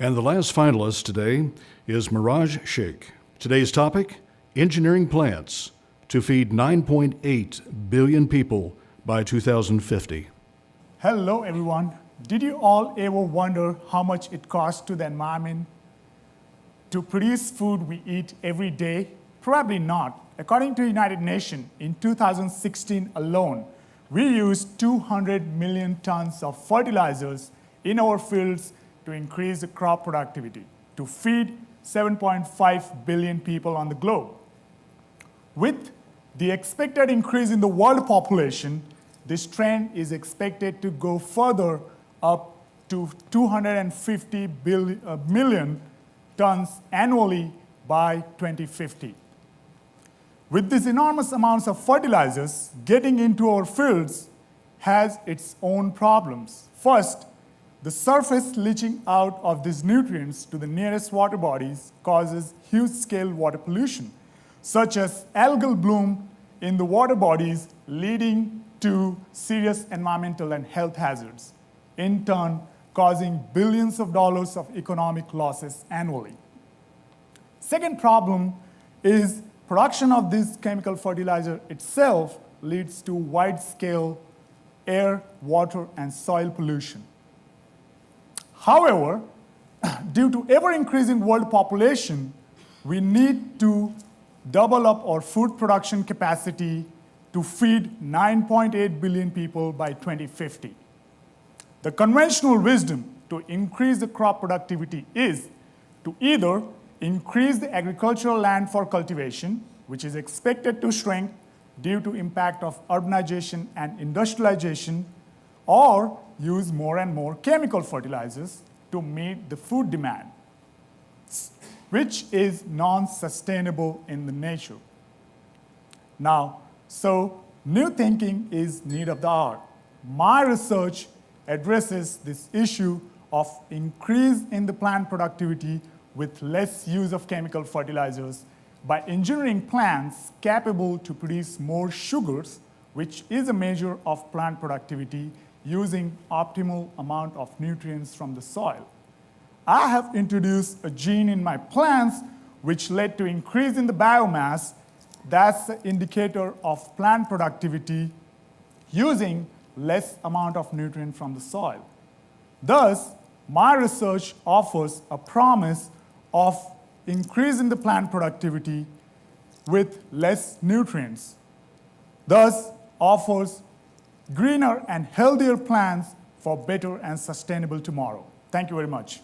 And the last finalist today is Mearaj Shaikh. Today's topic, engineering plants to feed 9.8 billion people by 2050. Hello everyone. Did you all ever wonder how much it costs to the environment to produce food we eat every day? Probably not. According to United Nations, in 2016 alone, we used 200 million tons of fertilizers in our fields to increase the crop productivity, to feed 7.5 billion people on the globe. With the expected increase in the world population, this trend is expected to go further up to 250 million tons annually by 2050. With these enormous amounts of fertilizers getting into our fields has its own problems. First, the surface leaching out of these nutrients to the nearest water bodies causes huge-scale water pollution, such as algal bloom in the water bodies, leading to serious environmental and health hazards, in turn causing billions of dollars of economic losses annually. Second problem is production of this chemical fertilizer itself leads to wide-scale air, water, and soil pollution. However, due to ever-increasing world population, we need to double up our food production capacity to feed 9.8 billion people by 2050. The conventional wisdom to increase the crop productivity is to either increase the agricultural land for cultivation, which is expected to shrink due to impact of urbanization and industrialization, or use more and more chemical fertilizers to meet the food demand, which is non-sustainable in the nature. Now, so new thinking is need of the hour. My research addresses this issue of increase in the plant productivity with less use of chemical fertilizers by engineering plants capable to produce more sugars, which is a measure of plant productivity, using optimal amount of nutrients from the soil. I have introduced a gene in my plants which led to increase in the biomass. That's the indicator of plant productivity using less amount of nutrient from the soil. Thus, my research offers a promise of increase in the plant productivity with less nutrients. Thus, offers greener and healthier plants for better and sustainable tomorrow. Thank you very much.